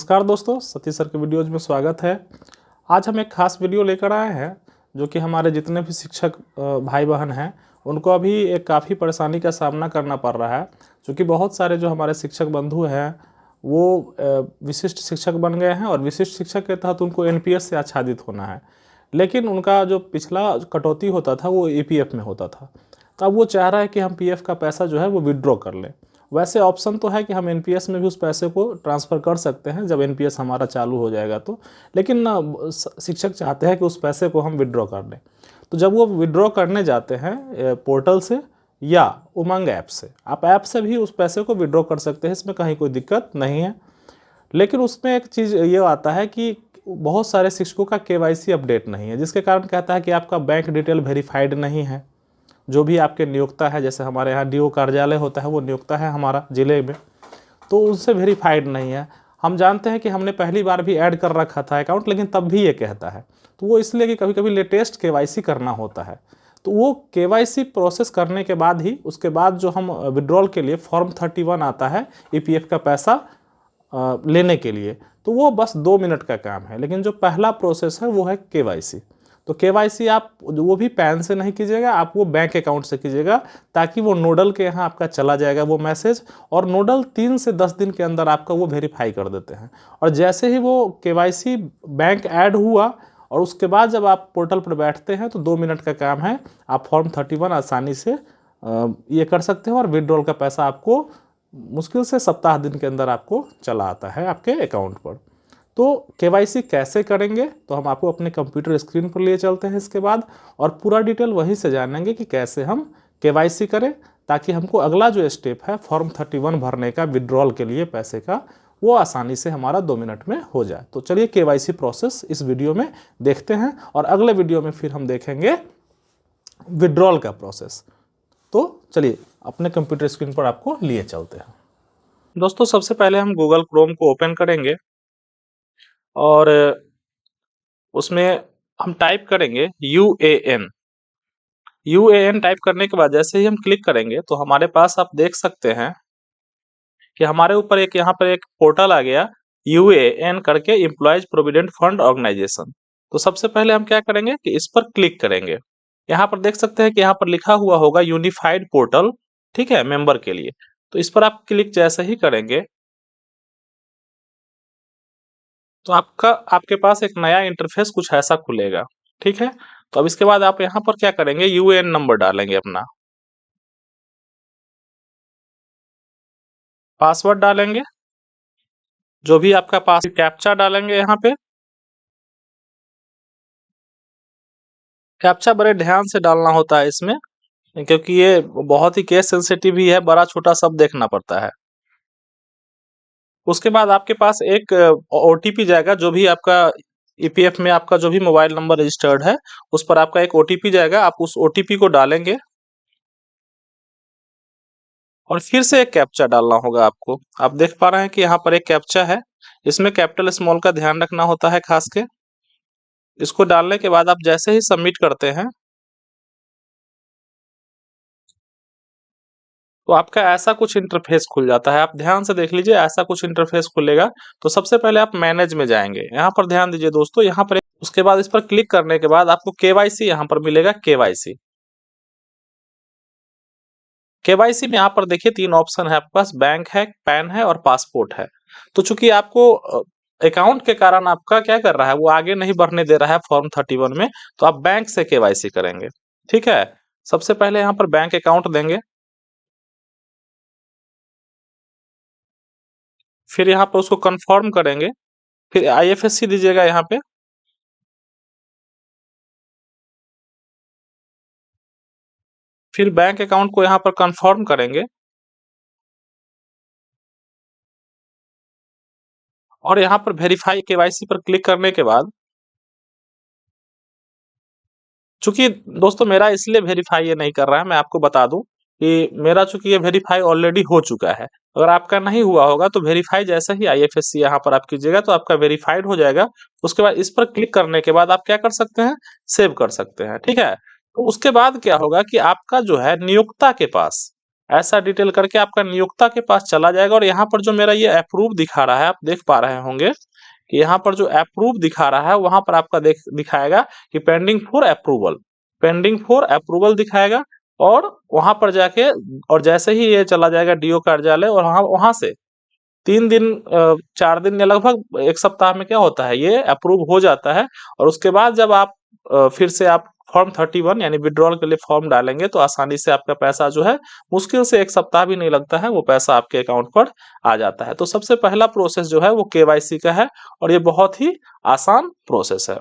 नमस्कार दोस्तों, सतीश सर के वीडियोज में स्वागत है। आज हम एक खास वीडियो लेकर आए हैं जो कि हमारे जितने भी शिक्षक भाई बहन हैं उनको अभी एक काफ़ी परेशानी का सामना करना पड़ रहा है। क्योंकि बहुत सारे जो हमारे शिक्षक बंधु हैं वो विशिष्ट शिक्षक बन गए हैं और विशिष्ट शिक्षक के तहत उनको एनपीएस से आच्छादित होना है, लेकिन उनका जो पिछला कटौती होता था वो ईपीएफ में होता था। तो अब वो चाह रहा है कि हम पीएफ का पैसा जो है वो विड्रॉ कर लें। वैसे ऑप्शन तो है कि हम एनपीएस में भी उस पैसे को ट्रांसफ़र कर सकते हैं जब एनपीएस हमारा चालू हो जाएगा तो, लेकिन ना शिक्षक चाहते हैं कि उस पैसे को हम विड्रॉ कर लें। तो जब वो विड्रॉ करने जाते हैं पोर्टल से या उमंग ऐप से, आप ऐप से भी उस पैसे को विड्रॉ कर सकते हैं, इसमें कहीं कोई दिक्कत नहीं है। लेकिन उसमें एक चीज़ ये आता है कि बहुत सारे शिक्षकों का केवाईसी अपडेट नहीं है, जिसके कारण कहता है कि आपका बैंक डिटेल वेरीफाइड नहीं है। जो भी आपके नियोक्ता है, जैसे हमारे यहाँ डीओ कार्यालय होता है, वो नियोक्ता है हमारा ज़िले में, तो उनसे वेरीफाइड नहीं है। हम जानते हैं कि हमने पहली बार भी ऐड कर रखा था अकाउंट, लेकिन तब भी ये कहता है। तो वो इसलिए कि कभी कभी लेटेस्ट केवाईसी करना होता है। तो वो केवाईसी प्रोसेस करने के बाद ही, उसके बाद जो हम विड्रॉल के लिए फॉर्म 31 आता है ईपीएफ का पैसा लेने के लिए, तो वो बस 2 मिनट का काम है। लेकिन जो पहला प्रोसेस है वो है केवाईसी। तो केवाईसी आप वो भी पैन से नहीं कीजिएगा, आप वो बैंक अकाउंट से कीजिएगा, ताकि वो नोडल के यहाँ आपका चला जाएगा वो मैसेज, और नोडल 3 से 10 दिन के अंदर आपका वो वेरीफाई कर देते हैं। और जैसे ही वो केवाईसी बैंक ऐड हुआ और उसके बाद जब आप पोर्टल पर बैठते हैं तो 2 मिनट का काम है, आप फॉर्म 31 आसानी से ये कर सकते हैं और विड्रॉल का पैसा आपको मुश्किल से सप्ताह दिन के अंदर आपको चला आता है आपके अकाउंट पर। तो केवाईसी कैसे करेंगे तो हम आपको अपने कंप्यूटर स्क्रीन पर लिए चलते हैं इसके बाद, और पूरा डिटेल वहीं से जानेंगे कि कैसे हम केवाईसी करें, ताकि हमको अगला जो स्टेप है फॉर्म 31 भरने का विड्रॉल के लिए पैसे का, वो आसानी से हमारा 2 मिनट में हो जाए। तो चलिए केवाईसी प्रोसेस इस वीडियो में देखते हैं, और अगले वीडियो में फिर हम देखेंगे विड्रॉल का प्रोसेस। तो चलिए अपने कंप्यूटर स्क्रीन पर आपको लिए चलते हैं। दोस्तों, सबसे पहले हम गूगल क्रोम को ओपन करेंगे और उसमें हम टाइप करेंगे यूएएन। यूएएन टाइप करने के बाद जैसे ही हम क्लिक करेंगे तो हमारे पास आप देख सकते हैं कि हमारे ऊपर एक यहाँ पर एक पोर्टल आ गया, यूएएन करके, एम्प्लॉयज प्रोविडेंट फंड ऑर्गेनाइजेशन। तो सबसे पहले हम क्या करेंगे कि इस पर क्लिक करेंगे। यहाँ पर देख सकते हैं कि यहाँ पर लिखा हुआ होगा यूनिफाइड पोर्टल, ठीक है, मेंबर के लिए। तो इस पर आप क्लिक जैसे ही करेंगे तो आपके पास एक नया इंटरफेस कुछ ऐसा खुलेगा, ठीक है। तो अब इसके बाद आप यहाँ पर क्या करेंगे, यूएएन नंबर डालेंगे, अपना पासवर्ड डालेंगे, जो भी आपका पास कैप्चा डालेंगे यहाँ पे। कैप्चा बड़े ध्यान से डालना होता है इसमें, क्योंकि ये बहुत ही केस सेंसिटिव ही है, बड़ा छोटा सब देखना पड़ता है। उसके बाद आपके पास एक ओटीपी जाएगा, जो भी आपका ईपीएफ में आपका जो भी मोबाइल नंबर रजिस्टर्ड है उस पर आपका एक ओटीपी जाएगा, आप उस ओटीपी को डालेंगे और फिर से एक कैप्चा डालना होगा आपको। आप देख पा रहे हैं कि यहाँ पर एक कैप्चा है, इसमें कैपिटल स्मॉल का ध्यान रखना होता है खास के। इसको डालने के बाद आप जैसे ही सबमिट करते हैं तो आपका ऐसा कुछ इंटरफेस खुल जाता है। आप ध्यान से देख लीजिए, ऐसा कुछ इंटरफेस खुलेगा। तो सबसे पहले आप मैनेज में जाएंगे, यहाँ पर ध्यान दीजिए दोस्तों, यहाँ पर उसके बाद इस पर क्लिक करने के बाद आपको केवाईसी यहाँ पर मिलेगा, केवाईसी। केवाईसी में यहाँ पर देखिए 3 ऑप्शन है आपके पास, बैंक है, पैन है और पासपोर्ट है। तो चूंकि आपको अकाउंट के कारण आपका क्या कर रहा है, वो आगे नहीं बढ़ने दे रहा है फॉर्म 31 में, तो आप बैंक से केवाईसी करेंगे, ठीक है। सबसे पहले यहाँ पर बैंक अकाउंट देंगे, फिर यहाँ पर उसको कंफर्म करेंगे, फिर आईएफएससी दीजिएगा यहाँ पे, फिर बैंक अकाउंट को यहाँ पर कंफर्म करेंगे और यहाँ पर वेरीफाई केवाईसी पर क्लिक करने के बाद, चूंकि दोस्तों मेरा इसलिए वेरीफाई ये नहीं कर रहा है, मैं आपको बता दूं कि मेरा चूंकि ये वेरीफाई ऑलरेडी हो चुका है। अगर आपका नहीं हुआ होगा तो वेरीफाई जैसे ही आईएफएससी यहाँ पर आप कीजिएगा तो आपका वेरीफाइड हो जाएगा। उसके बाद इस पर क्लिक करने के बाद आप क्या कर सकते हैं, सेव कर सकते हैं, ठीक है। तो उसके बाद क्या होगा कि आपका जो है नियोक्ता के पास ऐसा डिटेल करके आपका नियोक्ता के पास चला जाएगा। और यहाँ पर जो मेरा ये अप्रूव दिखा रहा है, आप देख पा रहे होंगे कि यहाँ पर जो अप्रूव दिखा रहा है वहां पर आपका दिखाएगा कि pending for approval, pending for approval दिखाएगा। और वहां पर जाके, और जैसे ही ये चला जाएगा डीओ कार्यालय, और वहां से 3 दिन 4 दिन या लगभग 1 सप्ताह में क्या होता है, ये अप्रूव हो जाता है। और उसके बाद जब आप फिर से आप फॉर्म 31 यानी विड्रॉल के लिए फॉर्म डालेंगे तो आसानी से आपका पैसा जो है, मुश्किल से 1 सप्ताह भी नहीं लगता है, वो पैसा आपके अकाउंट पर आ जाता है। तो सबसे पहला प्रोसेस जो है वो केवाईसी का है, और ये बहुत ही आसान प्रोसेस है।